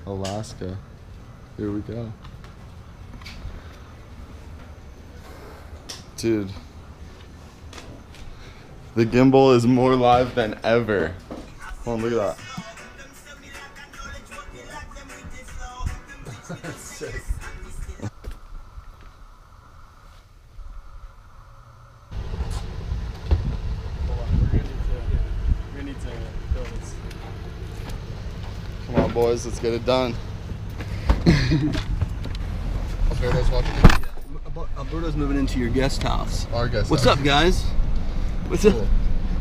Alaska. Here we go. Dude. The gimbal is more live than ever. Hold on, look at that. That's sick. We need to build this. Come on, boys, let's get it done. Alberto's watching it? Yeah. Alberto's moving into your guest house. Our guest What's house. up, guys? What's Cool. up?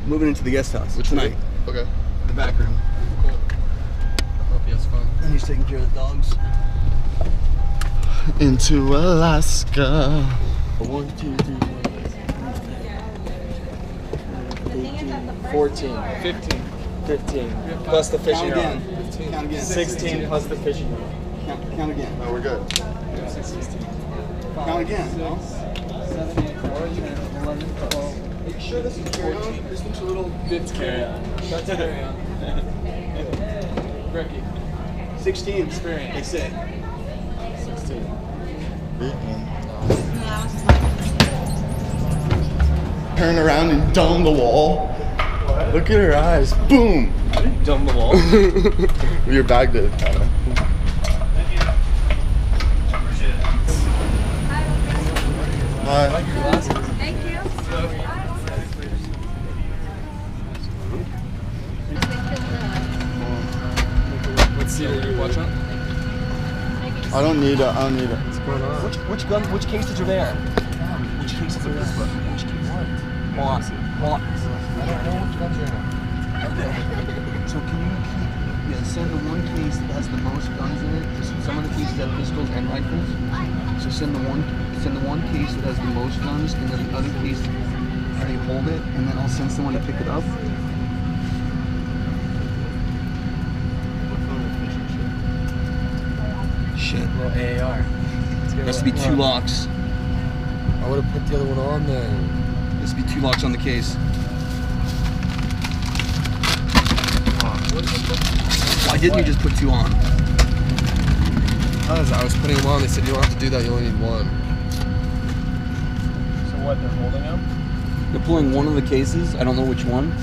Moving into the guest house Which tonight. Okay. The back room. Cool. I hope he has fun. And he's taking care of the dogs. Into Alaska. 1, 2, 3, 4, 14, 15. 15. Plus the fishing Count rod. again. Count again. 16 plus the fishing rod. Count again. No, we're good. 16. Count again. 7, 8, 9, 10, 11, 12. Are you sure this is carry-on? This looks a little... It's carry-on. That's carry-on. Ricky. 16. Experience. They say. 16. Turn around and dome the wall. What? Look at her eyes. Boom. Dumb the wall. Your bag did, kind of. Hi. Thank you. Let's see what you watch on. I don't need it. What's going on? Which cases are there? Which cases are this book? Which case? Hold on. Hold on. I don't know which guns are in So can you send the one case that has the most guns in it? Some of the cases have pistols and rifles. So send the one case that has the most guns, and then the other case where you hold it, and then I'll send someone to pick it up. Shit. Little AAR. There has to be 2 locks. I would have put the other one on then. There has to be 2 locks on the case. Why didn't you just put 2 on? Because I was putting them on, they said you don't have to do that, you only need 1. So what, they're holding them? They're pulling one of the cases. I don't know which one.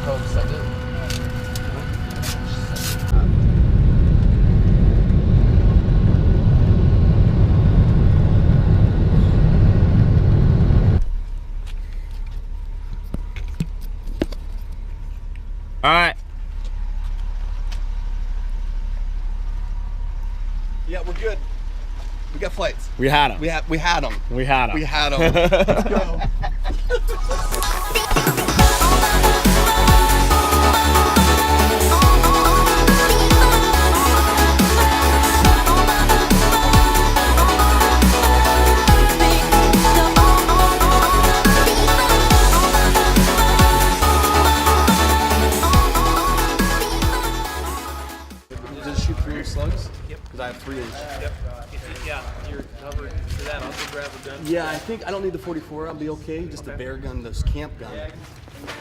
Oh, send it. All right. Yeah, we're good. We got flights. We had them. We had them. We had them. We had them. Let's go. Shoot 3 slugs? Yep. Because I have 3 inch. Yep. Yeah, you're covered for that. I'll go grab a gun. Yeah, I think I don't need the 44. I'll be okay. Just a bear gun, this camp gun.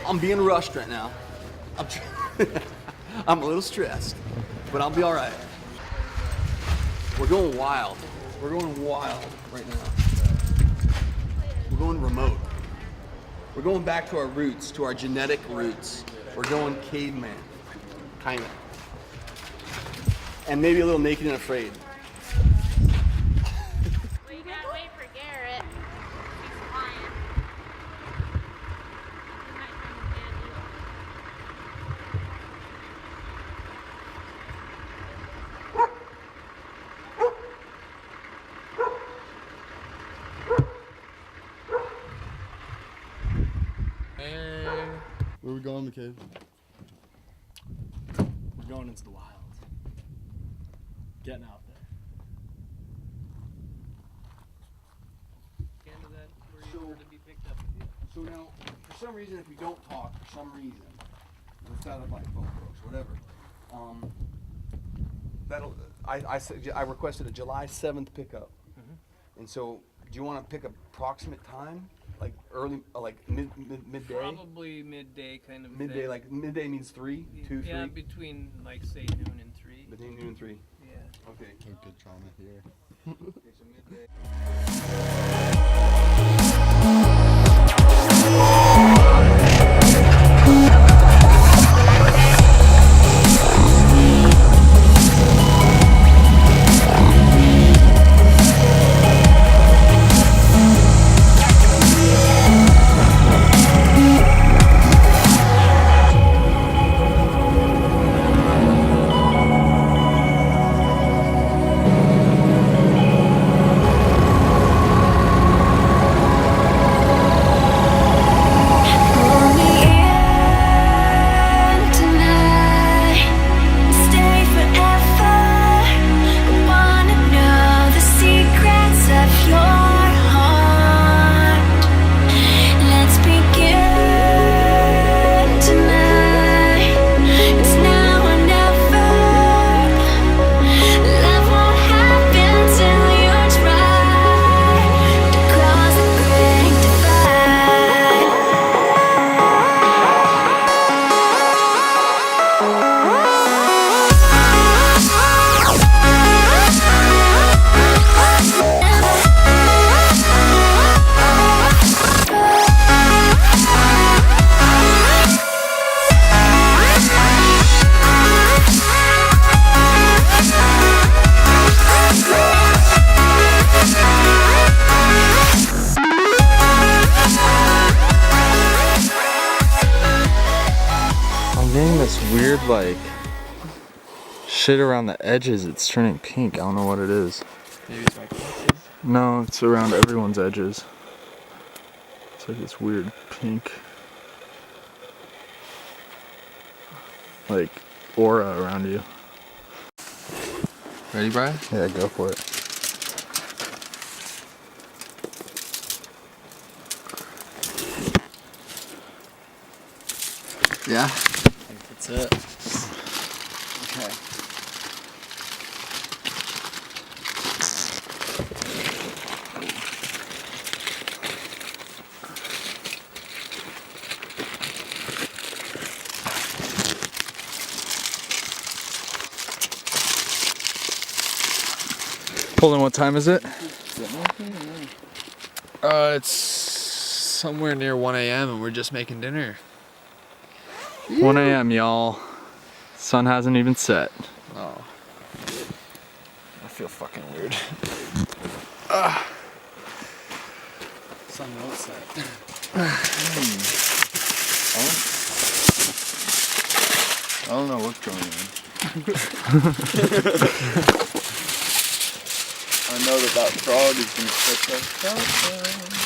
I'm being rushed right now. I'm a little stressed, but I'll be all right. We're going wild. We're going wild right now. We're going remote. We're going back to our roots, to our genetic roots. We're going caveman, kind of. And maybe a little naked and afraid. Well, you gotta wait for Garrett. He's flying. He might find a bad deal. Where are we going, McCabe? We're going into the wild. Getting out there. So now, for some reason, if we don't talk, for some reason, it's out of like phone books, whatever. I requested a July 7th pickup. And so, do you want to pick approximate time, like early, like midday? Probably midday kind of. Midday, thing. like midday means 3, 2, 3. Yeah, between like say noon and 3. Between noon and 3. Yeah. Okay. Good trauma here. Okay, so midday. This weird like shit around the edges. It's turning pink. I don't know what it is. Maybe it's my glasses. No, it's around everyone's edges. It's like this weird pink like aura around you. Ready, Brian? Yeah, go for it. Yeah. That's it. Okay. Pulling, what time is it? It's somewhere near 1 a.m. and we're just making dinner. 1 a.m. y'all. Sun hasn't even set. Oh. I feel fucking weird. Sun won't set. I don't know what's going on. I know that frog is gonna catch us.